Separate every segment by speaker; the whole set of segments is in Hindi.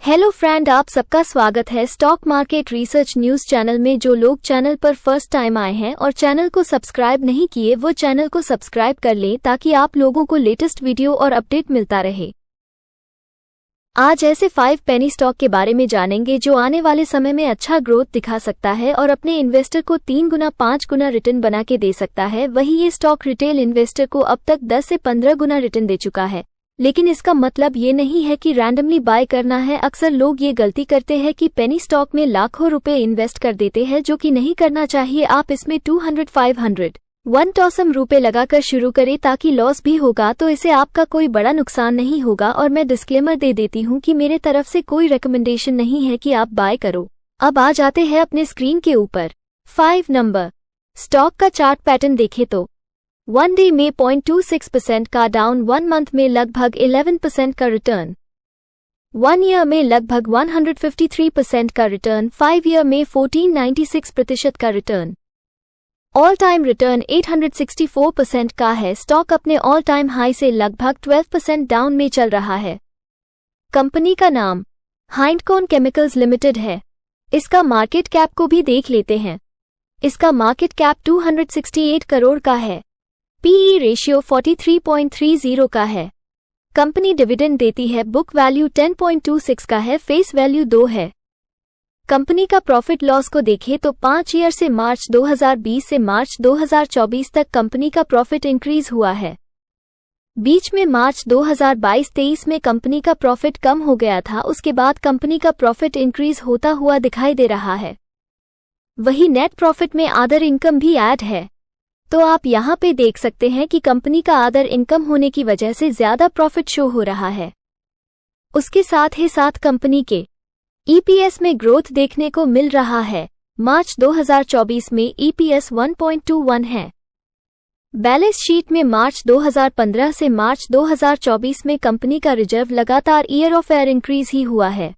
Speaker 1: हेलो फ्रेंड, आप सबका स्वागत है stock market research news channel में। जो लोग चैनल पर फर्स्ट टाइम आए हैं और चैनल को सब्सक्राइब नहीं किए वो चैनल को सब्सक्राइब कर लें ताकि आप लोगों को लेटेस्ट वीडियो और अपडेट मिलता रहे। आज ऐसे 5 पेनी स्टॉक के बारे में जानेंगे जो आने वाले समय में अच्छा ग्रोथ दिखा सकता है और अपने इन्वेस्टर को 3 गुना 5 गुना रिटर्न बना के दे सकता है। वही ये स्टॉक रिटेल इन्वेस्टर को अब तक 10 से 15 गुना रिटर्न दे चुका है। लेकिन इसका मतलब ये नहीं है कि रैंडमली बाय करना है। अक्सर लोग ये गलती करते हैं कि पेनी स्टॉक में लाखों रुपए इन्वेस्ट कर देते हैं, जो कि नहीं करना चाहिए। आप इसमें 200, 500, 1000 रुपए लगाकर शुरू करें ताकि लॉस भी होगा तो इसे आपका कोई बड़ा नुकसान नहीं होगा। और मैं डिस्क्लेमर दे देती हूँ कि मेरे तरफ से कोई रिकमेंडेशन नहीं है कि आप बाय करो। अब आ जाते हैं अपने स्क्रीन के ऊपर 5 नंबर स्टॉक का चार्ट पैटर्न देखें तो 1 डे में 0.26% का डाउन, 1 मंथ में लगभग 11% का रिटर्न, 1 ईयर में लगभग 153% का रिटर्न, 5 ईयर में 1496% का रिटर्न, ऑल टाइम रिटर्न 864% का है। स्टॉक अपने ऑल टाइम हाई से लगभग 12% डाउन में चल रहा है। कंपनी का नाम हाइंडकोन केमिकल्स लिमिटेड है। इसका मार्केट कैप को भी देख लेते हैं। इसका मार्केट कैप 268 करोड़ का है। पीई रेशियो 43.30 का है। कंपनी डिविडेंड देती है। बुक वैल्यू 10.26 का है। फेस वैल्यू 2 है। कंपनी का प्रॉफिट लॉस को देखें तो 5 ईयर से मार्च 2020 से मार्च 2024 तक कंपनी का प्रॉफिट इंक्रीज हुआ है। बीच में मार्च 2022-23 में कंपनी का प्रॉफिट कम हो गया था। उसके बाद कंपनी का प्रॉफिट इंक्रीज होता हुआ दिखाई दे रहा है। वही नेट प्रॉफिट में अदर इनकम भी ऐड है। तो आप यहाँ पे देख सकते हैं कि कंपनी का अदर इनकम होने की वजह से ज्यादा प्रॉफिट शो हो रहा है। उसके साथ ही साथ कंपनी के ईपीएस में ग्रोथ देखने को मिल रहा है। मार्च 2024 में ईपीएस 1.21 है। बैलेंस शीट में मार्च 2015 से मार्च 2024 में कंपनी का रिजर्व लगातार ईयर ऑफ ईयर इंक्रीज ही हुआ है।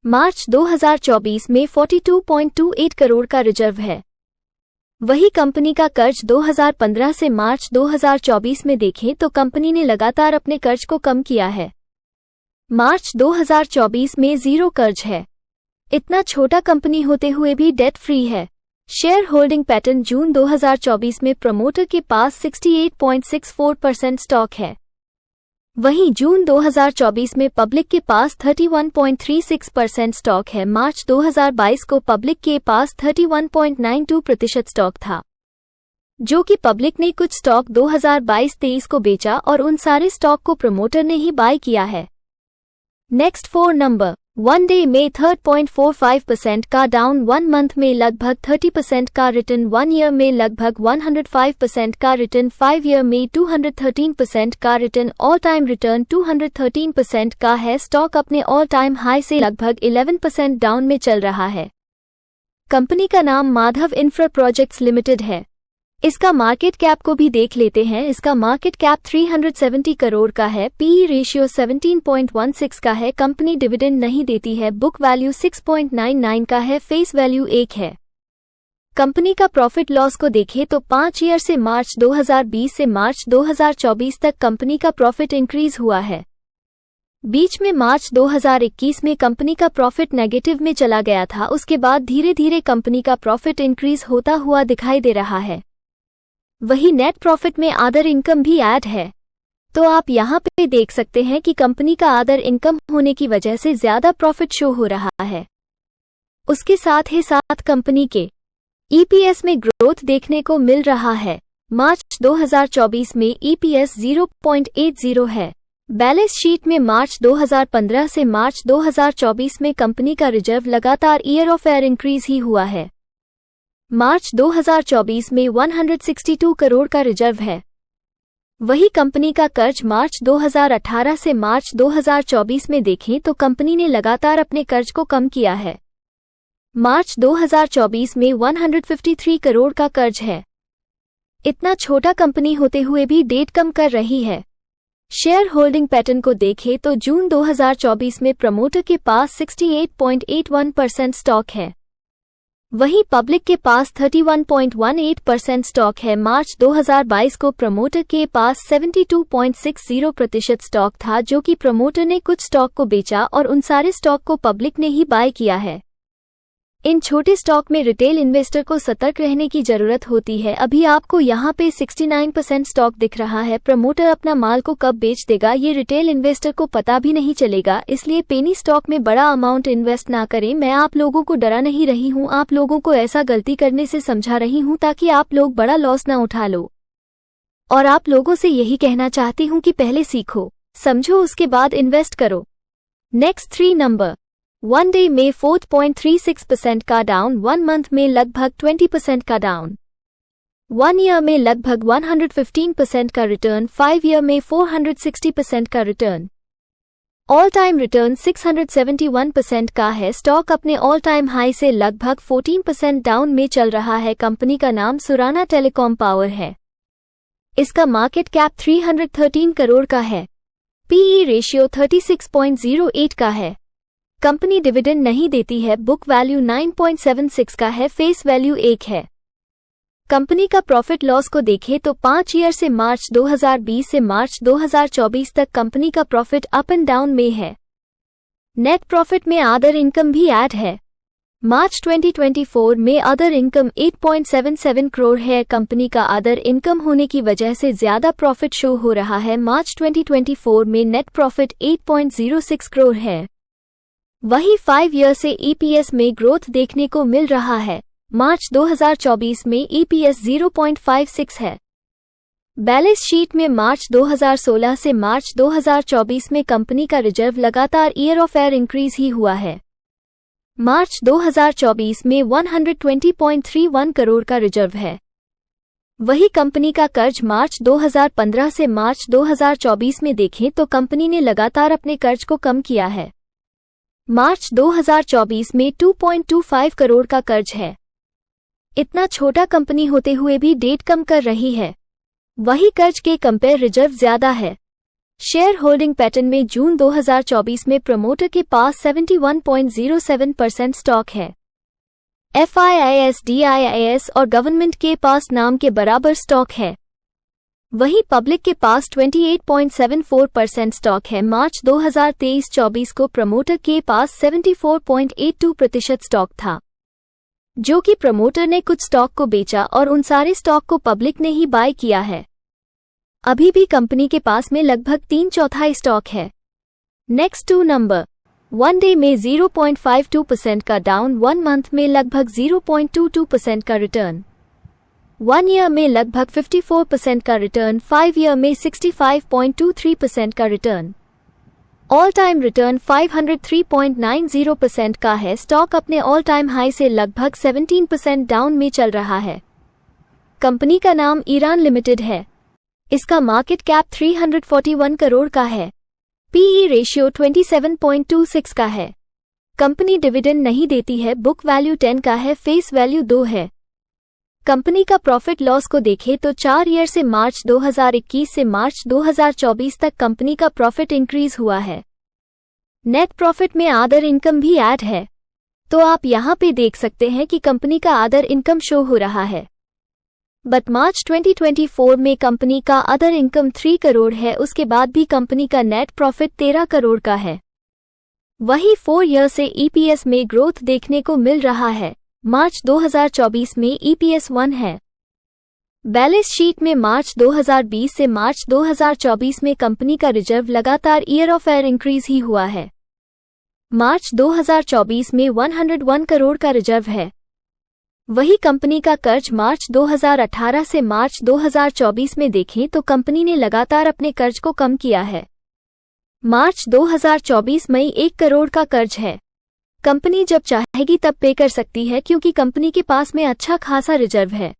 Speaker 1: मार्च 2024 में 42.28 करोड़ का रिजर्व है। वही कंपनी का कर्ज 2015 से मार्च 2024 में देखें तो कंपनी ने लगातार अपने कर्ज को कम किया है। मार्च 2024 में 0 कर्ज है। इतना छोटा कंपनी होते हुए भी डेट फ्री है। शेयर होल्डिंग पैटर्न जून 2024 में प्रमोटर के पास 68.64% स्टॉक है। वहीं जून 2024 में पब्लिक के पास 31.36% स्टॉक है। मार्च 2022 को पब्लिक के पास 31.92% स्टॉक था, जो कि पब्लिक ने कुछ स्टॉक 2022-23 को बेचा और उन सारे स्टॉक को प्रमोटर ने ही बाय किया है। नेक्स्ट 4 नंबर 1 डे में 3.45% का डाउन, 1 मंथ में लगभग 30% का रिटर्न, 1 ईयर में लगभग 105% का रिटर्न, 5 ईयर में 213% का रिटर्न, ऑल टाइम रिटर्न 213% का है। स्टॉक अपने ऑल टाइम हाई से लगभग 11% डाउन में चल रहा है। कंपनी का नाम माधव इंफ्रा प्रोजेक्ट्स लिमिटेड है। इसका मार्केट कैप को भी देख लेते हैं। इसका मार्केट कैप 370 करोड़ का है। पीई रेशियो 17.16 का है। कंपनी डिविडेंड नहीं देती है। बुक वैल्यू 6.99 का है। फेस वैल्यू 1 है। कंपनी का प्रॉफिट लॉस को देखें तो 5 ईयर से मार्च 2020 से मार्च 2024 तक कंपनी का प्रॉफिट इंक्रीज हुआ है। बीच में मार्च 2021 में कंपनी का प्रॉफिट नेगेटिव में चला गया था। उसके बाद धीरे धीरे कंपनी का प्रॉफिट इंक्रीज होता हुआ दिखाई दे रहा है। वही नेट प्रॉफिट में अदर इनकम भी ऐड है। तो आप यहाँ पे देख सकते हैं कि कंपनी का अदर इनकम होने की वजह से ज्यादा प्रॉफिट शो हो रहा है। उसके साथ ही साथ कंपनी के ईपीएस में ग्रोथ देखने को मिल रहा है। मार्च 2024 में ईपीएस 0.80 है। बैलेंस शीट में मार्च 2015 से मार्च 2024 में कंपनी का रिजर्व लगातार ईयर ऑफ ईयर इंक्रीज ही हुआ है। मार्च 2024 में 162 करोड़ का रिजर्व है। वही कंपनी का कर्ज मार्च 2018 से मार्च 2024 में देखें तो कंपनी ने लगातार अपने कर्ज को कम किया है। मार्च 2024 में 153 करोड़ का कर्ज है। इतना छोटा कंपनी होते हुए भी डेट कम कर रही है। शेयर होल्डिंग पैटर्न को देखें तो जून 2024 में प्रमोटर के पास 68.81% स्टॉक है। वहीं पब्लिक के पास 31.18% स्टॉक है। मार्च 2022 को प्रमोटर के पास 72.60% स्टॉक था, जो कि प्रमोटर ने कुछ स्टॉक को बेचा और उन सारे स्टॉक को पब्लिक ने ही बाय किया है। इन छोटे स्टॉक में रिटेल इन्वेस्टर को सतर्क रहने की जरूरत होती है। अभी आपको यहाँ पे 69% स्टॉक दिख रहा है। प्रमोटर अपना माल को कब बेच देगा ये रिटेल इन्वेस्टर को पता भी नहीं चलेगा, इसलिए पेनी स्टॉक में बड़ा अमाउंट इन्वेस्ट ना करें। मैं आप लोगों को डरा नहीं रही हूँ, आप लोगों को ऐसा गलती करने से समझा रही हूँ ताकि आप लोग बड़ा लॉस ना उठा लो। और आप लोगों से यही कहना चाहती हूँ कि पहले सीखो, समझो, उसके बाद इन्वेस्ट करो। Next 3 number. 1 डे में 4.36% का डाउन, 1 मंथ में लगभग 20% का डाउन, 1 ईयर में लगभग 115% का रिटर्न, 5 ईयर में 460% का रिटर्न। ऑल टाइम रिटर्न 671% का है। स्टॉक अपने ऑल टाइम हाई से लगभग 14% डाउन में चल रहा है। कंपनी का नाम सुराना टेलीकॉम पावर है। इसका मार्केट कैप 313 करोड़ का है। पीई रेशियो 36.08 का है। कंपनी डिविडेंड नहीं देती है। बुक वैल्यू 9.76 का है। फेस वैल्यू 1 है। कंपनी का प्रॉफिट लॉस को देखें तो 5 ईयर से मार्च 2020 से मार्च 2024 तक कंपनी का प्रॉफिट अप एंड डाउन में है। नेट प्रॉफिट में अदर इनकम भी ऐड है। मार्च 2024 में अदर इनकम 8.77 करोड़ है। कंपनी का अदर इनकम होने की वजह से ज्यादा प्रॉफिट शो हो रहा है। मार्च 2024 में नेट प्रॉफिट 8.06 करोड़ है। वही 5 ईयर से ईपीएस में ग्रोथ देखने को मिल रहा है। मार्च 2024 में ईपीएस 0.56 है। बैलेंस शीट में मार्च 2016 से मार्च 2024 में कंपनी का रिजर्व लगातार ईयर ऑफ ईयर इंक्रीज ही हुआ है। मार्च 2024 में 120.31 करोड़ का रिजर्व है। वही कंपनी का कर्ज मार्च 2015 से मार्च 2024 में देखें तो कंपनी ने लगातार अपने कर्ज को कम किया है। मार्च 2024 में 2.25 करोड़ का कर्ज है। इतना छोटा कंपनी होते हुए भी डेट कम कर रही है। वही कर्ज के कंपेयर रिजर्व ज्यादा है। शेयर होल्डिंग पैटर्न में जून 2024 में प्रमोटर के पास 71.07% स्टॉक है। FIIS, DIIS और गवर्नमेंट के पास नाम के बराबर स्टॉक है। वहीं पब्लिक के पास 28.74% स्टॉक है। मार्च 2023-24 को प्रमोटर के पास 74.82% स्टॉक था, जो कि प्रमोटर ने कुछ स्टॉक को बेचा और उन सारे स्टॉक को पब्लिक ने ही बाय किया है। अभी भी कंपनी के पास में लगभग 3/4 स्टॉक है। Next 2 number. 1 डे में 0.52% का डाउन, 1 मंथ में लगभग 0.22% का रिटर्न, 1 ईयर में लगभग 54% का रिटर्न, 5 ईयर में 65.23% का रिटर्न। ऑल टाइम रिटर्न 503.90% का है। स्टॉक अपने ऑल टाइम हाई से लगभग 17% डाउन में चल रहा है। कंपनी का नाम ईरान लिमिटेड है। इसका मार्केट कैप 341 करोड़ का है। पीई रेशियो 27.26 का है। कंपनी डिविडेंड नहीं देती है। बुक वैल्यू 10 का है। फेस वैल्यू 2 है। कंपनी का प्रॉफिट लॉस को देखें तो 4 ईयर से मार्च 2021 से मार्च 2024 तक कंपनी का प्रॉफिट इंक्रीज हुआ है। नेट प्रॉफिट में अदर इनकम भी ऐड है, तो आप यहाँ पे देख सकते हैं कि कंपनी का अदर इनकम शो हो रहा है। बट मार्च 2024 में कंपनी का अदर इनकम 3 करोड़ है। उसके बाद भी कंपनी का नेट प्रॉफिट 13 करोड़ का है। वही 4 ईयर से ईपीएस में ग्रोथ देखने को मिल रहा है। मार्च 2024 में ईपीएस 1 है। बैलेंस शीट में मार्च 2020 से मार्च 2024 में कंपनी का रिजर्व लगातार ईयर ऑफ ईयर इंक्रीज ही हुआ है। मार्च 2024 में 101 करोड़ का रिजर्व है। वही कंपनी का कर्ज मार्च 2018 से मार्च 2024 में देखें तो कंपनी ने लगातार अपने कर्ज को कम किया है। मार्च 2024 में 1 करोड़ का कर्ज है। कंपनी जब चाहेगी तब पे कर सकती है, क्योंकि कंपनी के पास में अच्छा खासा रिजर्व है।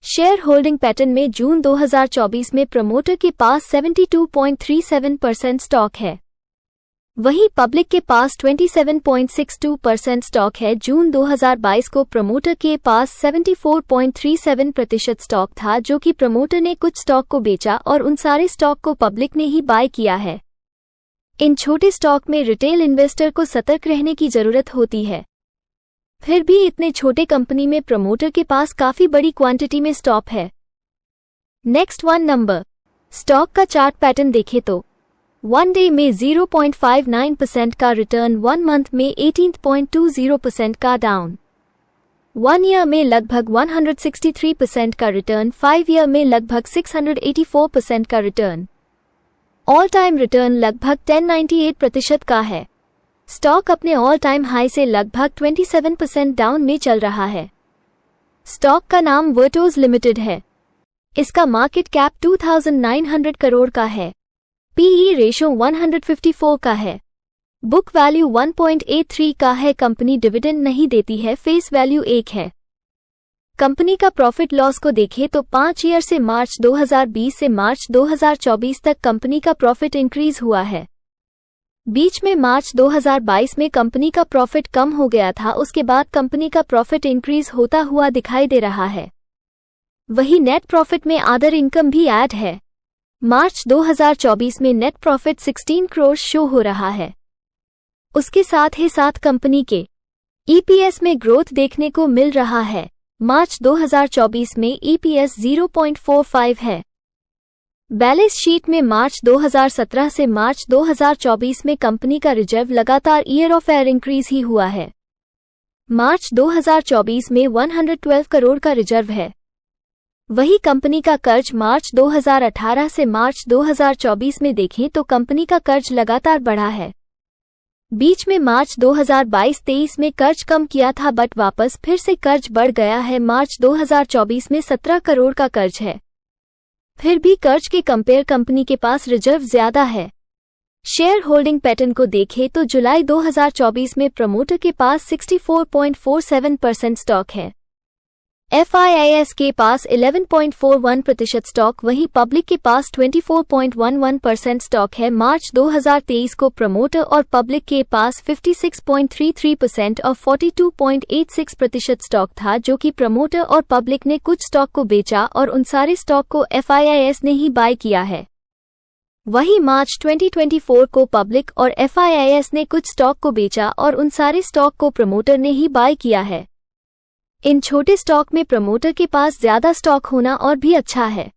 Speaker 1: शेयर होल्डिंग पैटर्न में जून 2024 में प्रमोटर के पास 72.37% स्टॉक है। वहीं पब्लिक के पास 27.62% स्टॉक है। जून 2022 को प्रमोटर के पास 74.37% स्टॉक था, जो कि प्रमोटर ने कुछ स्टॉक को बेचा और उन सारे स्टॉक को पब्लिक ने ही बाय किया है। इन छोटे स्टॉक में रिटेल इन्वेस्टर को सतर्क रहने की जरूरत होती है। फिर भी इतने छोटे कंपनी में प्रमोटर के पास काफी बड़ी क्वांटिटी में स्टॉक है। Next 1 number. स्टॉक का चार्ट पैटर्न देखें तो 1 डे में 0.59% का रिटर्न, 1 मंथ में 18.20% का डाउन, 1 ईयर में लगभग 163% का रिटर्न, 5 ईयर में लगभग 684% का रिटर्न, ऑल टाइम रिटर्न लगभग 1098% का है। स्टॉक अपने ऑल टाइम हाई से लगभग 27% डाउन में चल रहा है। स्टॉक का नाम वर्टोज लिमिटेड है। इसका मार्केट कैप 2900 करोड़ का है। पीई रेशो 154 का है। बुक वैल्यू 1.83 का है। कंपनी डिविडेंड नहीं देती है। फेस वैल्यू 1 है। कंपनी का प्रॉफिट लॉस को देखें तो 5 ईयर से मार्च 2020 से मार्च 2024 तक कंपनी का प्रॉफिट इंक्रीज हुआ है। बीच में मार्च 2022 में कंपनी का प्रॉफिट कम हो गया था, उसके बाद कंपनी का प्रॉफिट इंक्रीज होता हुआ दिखाई दे रहा है। वही नेट प्रॉफिट में अदर इनकम भी ऐड है। मार्च 2024 में नेट प्रॉफिट 16 करोड़ शो हो रहा है। उसके साथ ही साथ कंपनी के ईपीएस में ग्रोथ देखने को मिल रहा है। मार्च 2024 में ईपीएस 0.45 है। बैलेंस शीट में मार्च 2017 से मार्च 2024 में कंपनी का रिजर्व लगातार ईयर ऑफ ईयर इंक्रीज ही हुआ है। मार्च 2024 में 112 करोड़ का रिजर्व है। वही कंपनी का कर्ज मार्च 2018 से मार्च 2024 में देखें तो कंपनी का कर्ज लगातार बढ़ा है। बीच में मार्च 2022-23 में कर्ज कम किया था, बट वापस फिर से कर्ज बढ़ गया है। मार्च 2024 में 17 करोड़ का कर्ज है। फिर भी कर्ज के कंपेयर कंपनी के पास रिजर्व ज्यादा है। शेयर होल्डिंग पैटर्न को देखें तो जुलाई 2024 में प्रमोटर के पास 64.47% स्टॉक है। FIIS के पास 11.41% स्टॉक, वहीं पब्लिक के पास 24.11% स्टॉक है। मार्च 2023 को प्रमोटर और पब्लिक के पास 56.33% और 42.86% स्टॉक था, जो कि प्रमोटर और पब्लिक ने कुछ स्टॉक को बेचा और उन सारे स्टॉक को FIIS ने ही बाय किया है। वहीं मार्च 2024 को पब्लिक और FIIS ने कुछ स्टॉक को बेचा और उन सारे स्टॉक को प्रमोटर ने ही बाय किया है। इन छोटे स्टॉक में प्रमोटर के पास ज्यादा स्टॉक होना और भी अच्छा है।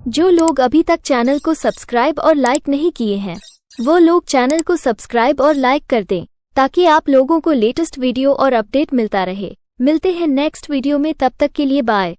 Speaker 1: जो लोग अभी तक चैनल को सब्सक्राइब और लाइक नहीं किए हैं, वो लोग चैनल को सब्सक्राइब और लाइक कर दें, ताकि आप लोगों को लेटेस्ट वीडियो और अपडेट मिलता रहे। मिलते हैं नेक्स्ट वीडियो में, तब तक के लिए बाय।